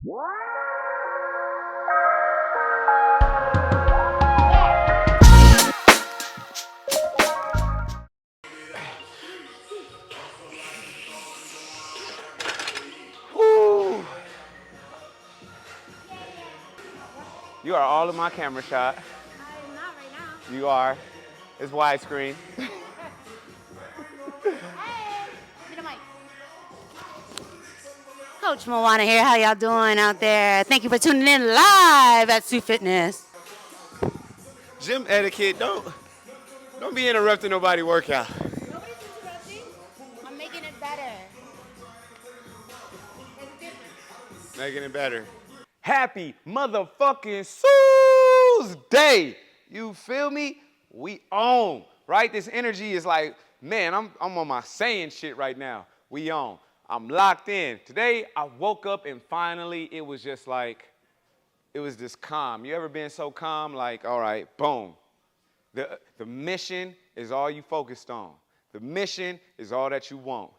Woo. You are all in my camera shot. I'm not right now. You are. It's widescreen. Hey, give me the mic. Coach Moana here. How y'all doing out there? Thank you for tuning in live at Sue Fitness. Gym etiquette, don't be interrupting nobody workout. Nobody's interrupting. I'm making it better. There's a difference. Making it better. Happy motherfucking Tuesday. You feel me? We on, right? This energy is like, man, I'm on my saying shit right now. We on. I'm locked in. Today, I woke up and finally it was just like, it was just calm. You ever been so calm? Like, all right, boom. The mission is all you focused on. The mission is all that you want.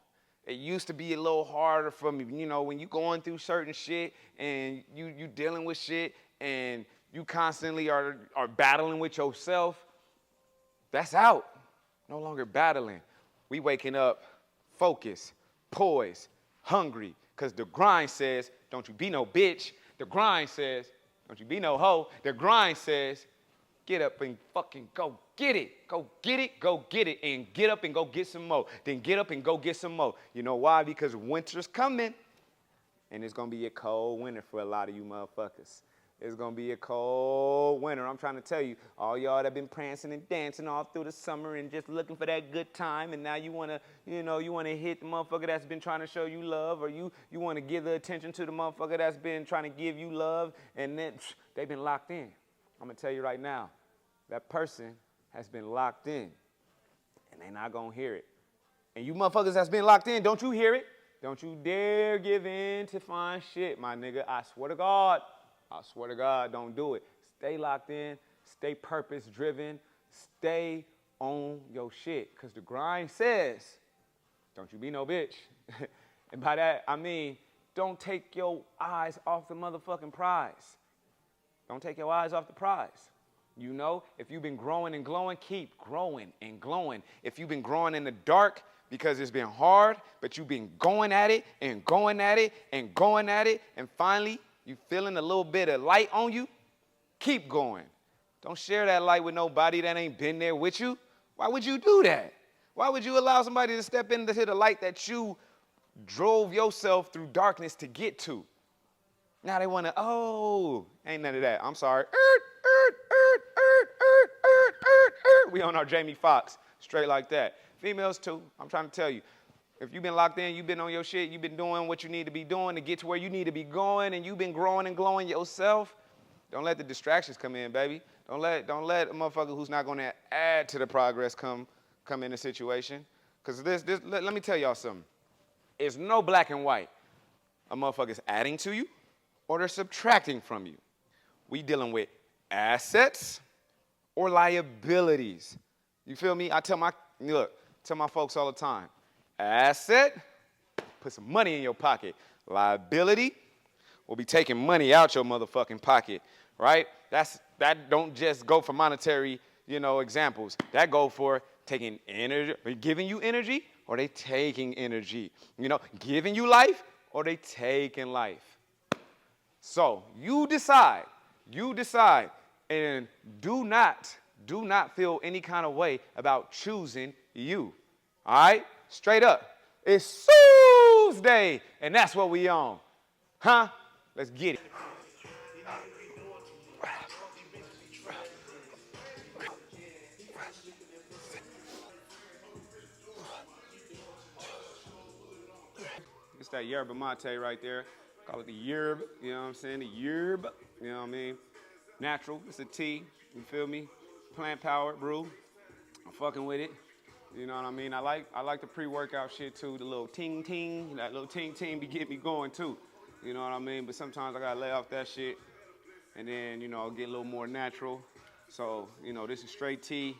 It used to be a little harder for me, you know, when you going through certain shit and you dealing with shit and you constantly are battling with yourself. That's out. No longer battling. We waking up focused, poised, hungry, because the grind says, don't you be no bitch. The grind says, don't you be no hoe. The grind says, get up and fucking go get it. Go get it, go get it, and get up and go get some more. Then get up and go get some more. You know why? Because winter's coming, and it's going to be a cold winter for a lot of you motherfuckers. It's going to be a cold winter. I'm trying to tell you, all y'all that been prancing and dancing all through the summer and just looking for that good time, and now you want to, you want to hit the motherfucker that's been trying to show you love, or you want to give the attention to the motherfucker that's been trying to give you love, and then they've been locked in. I'm going to tell you right now, that person has been locked in, and they not going to hear it. And you motherfuckers that's been locked in, don't you hear it? Don't you dare give in to fine shit, my nigga. I swear to God. I swear to God, don't do it. Stay locked in, stay purpose-driven, stay on your shit. Because the grind says, don't you be no bitch. And by that, I mean, don't take your eyes off the motherfucking prize. Don't take your eyes off the prize. You know, if you've been growing and glowing, keep growing and glowing. If you've been growing in the dark because it's been hard, but you've been going at it and going at it and going at it, and finally, you feeling a little bit of light on you, keep going. Don't share that light with nobody that ain't been there with you. Why would you do that? Why would you allow somebody to step into the light that you drove yourself through darkness to get to? Now they want to, oh, ain't none of that. I'm sorry. We on our Jamie Foxx, straight like that. Females too, I'm trying to tell you. If you've been locked in, you've been on your shit, you've been doing what you need to be doing to get to where you need to be going, and you've been growing and glowing yourself, don't let the distractions come in, baby. Don't let a motherfucker who's not going to add to the progress come in the situation. Because let me tell y'all something. It's no black and white. A motherfucker's adding to you or they're subtracting from you. We dealing with assets or liabilities. You feel me? I tell my folks all the time. Asset, put some money in your pocket. Liability will be taking money out your motherfucking pocket, right? That don't just go for monetary, examples. That go for taking energy, giving you energy, or they taking energy. Giving you life, or they taking life. So you decide, and do not feel any kind of way about choosing you, all right? Straight up. It's Tuesday, and that's what we on. Huh? Let's get it. It's that yerba mate right there. Call it the yerb, you know what I'm saying? The yerb, you know what I mean? Natural, it's a tea, you feel me? Plant powered brew. I'm fucking with it. You know what I mean? I like the pre-workout shit too. The little ting-ting, that little ting-ting be getting me going too. You know what I mean? But sometimes I gotta lay off that shit and then, get a little more natural. So, this is straight tea,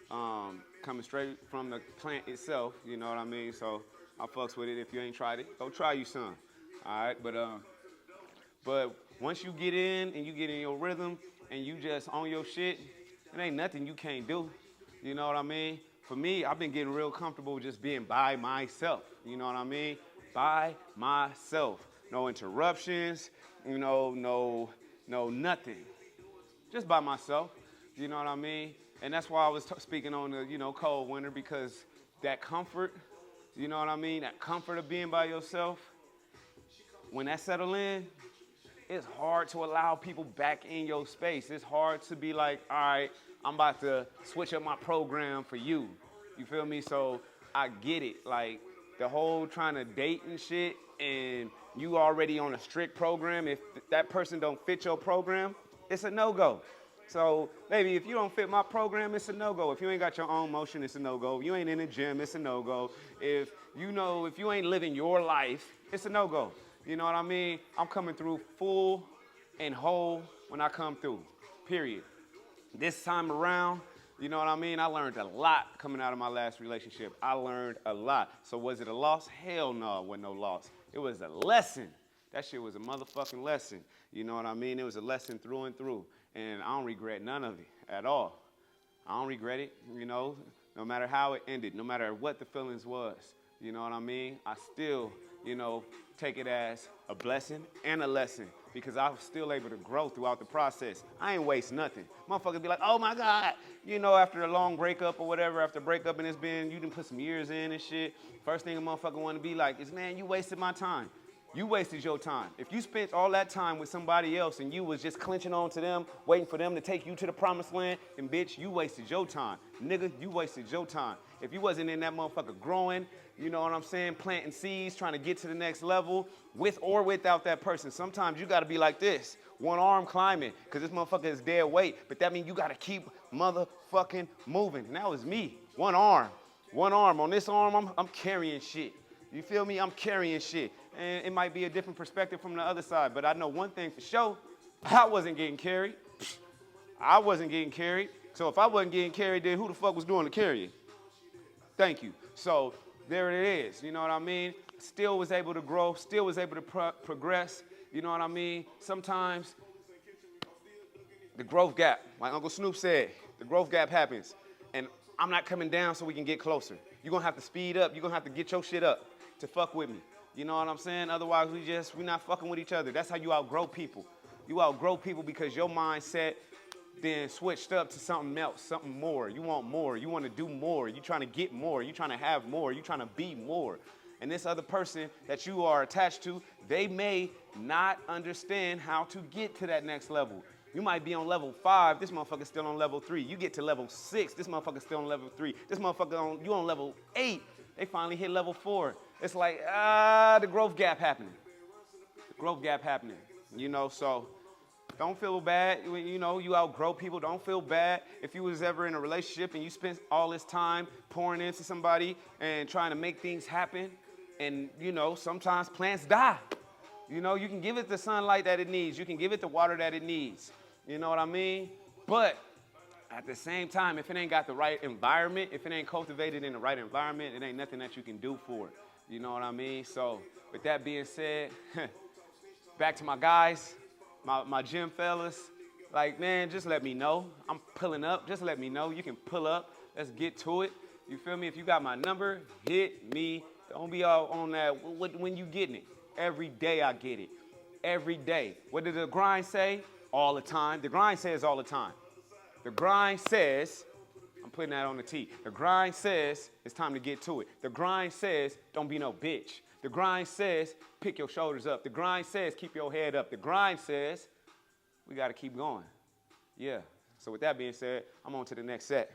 coming straight from the plant itself, you know what I mean? So I fucks with it. If you ain't tried it, go try you some. All right, but But once you get in and you get in your rhythm and you just on your shit, it ain't nothing you can't do. You know what I mean? For me, I've been getting real comfortable just being by myself. You know what I mean? By myself. No interruptions, no nothing. Just by myself. You know what I mean? And that's why I was speaking on the, cold winter, because that comfort, you know what I mean? That comfort of being by yourself, when that settle in, it's hard to allow people back in your space. It's hard to be like, all right, I'm about to switch up my program for you. You feel me? So I get it. Like the whole trying to date and shit, and you already on a strict program. If that person don't fit your program, it's a no-go. So, baby, if you don't fit my program, it's a no-go. If you ain't got your own motion, it's a no-go. If you ain't in the gym, it's a no-go. If you ain't living your life, it's a no-go. You know what I mean? I'm coming through full and whole when I come through, period. This time around, you know what I mean? I learned a lot coming out of my last relationship. I learned a lot. So was it a loss? Hell no, it wasn't no loss. It was a lesson. That shit was a motherfucking lesson. You know what I mean? It was a lesson through and through. And I don't regret none of it at all. I don't regret it, no matter how it ended, no matter what the feelings was. You know what I mean? I still, take it as a blessing and a lesson, because I was still able to grow throughout the process. I ain't waste nothing. Motherfuckers be like, oh my God, after a long breakup or whatever, after a breakup and you done put some years in and shit, first thing a motherfucker want to be like is, man, you wasted my time. You wasted your time. If you spent all that time with somebody else and you was just clenching on to them, waiting for them to take you to the promised land, then bitch, you wasted your time. Nigga, you wasted your time. If you wasn't in that motherfucker growing, you know what I'm saying, planting seeds, trying to get to the next level, with or without that person. Sometimes you gotta be like this, one arm climbing, because this motherfucker is dead weight, but that means you gotta keep motherfucking moving. And that was me, one arm. On this arm, I'm carrying shit. You feel me? I'm carrying shit. And it might be a different perspective from the other side, but I know one thing for sure, I wasn't getting carried. I wasn't getting carried. So if I wasn't getting carried, then who the fuck was doing the carrying? Thank you. So there it is, you know what I mean? Still was able to grow, still was able to progress, you know what I mean? Sometimes the growth gap, like Uncle Snoop said, the growth gap happens. And I'm not coming down so we can get closer. You're gonna have to speed up, you're gonna have to get your shit up to fuck with me. You know what I'm saying? Otherwise, we're not fucking with each other. That's how you outgrow people. You outgrow people because your mindset then switched up to something else, something more. You want more. You want to do more. You're trying to get more. You're trying to have more. You're trying to be more. And this other person that you are attached to, they may not understand how to get to that next level. You might be on level 5, this motherfucker's still on level 3. You get to level 6, this motherfucker's still on level 3. This motherfucker, you on level 8, they finally hit level 4. It's like, the growth gap happening. The growth gap happening, so don't feel bad. You outgrow people. Don't feel bad if you was ever in a relationship and you spent all this time pouring into somebody and trying to make things happen. And, sometimes plants die. You can give it the sunlight that it needs. You can give it the water that it needs. You know what I mean? But at the same time, if it ain't got the right environment, if it ain't cultivated in the right environment, it ain't nothing that you can do for it. You know what I mean? So with that being said, back to my guys, my gym fellas, like, man, just let me know. I'm pulling up. Just let me know. You can pull up. Let's get to it. You feel me? If you got my number, hit me. Don't be all on that when you getting it. Every day I get it. Every day. What did the grind say? All the time. The grind says all the time. The grind says, I'm putting that on the T. The grind says it's time to get to it. The grind says don't be no bitch. The grind says pick your shoulders up. The grind says keep your head up. The grind says we got to keep going. Yeah. So with that being said, I'm on to the next set.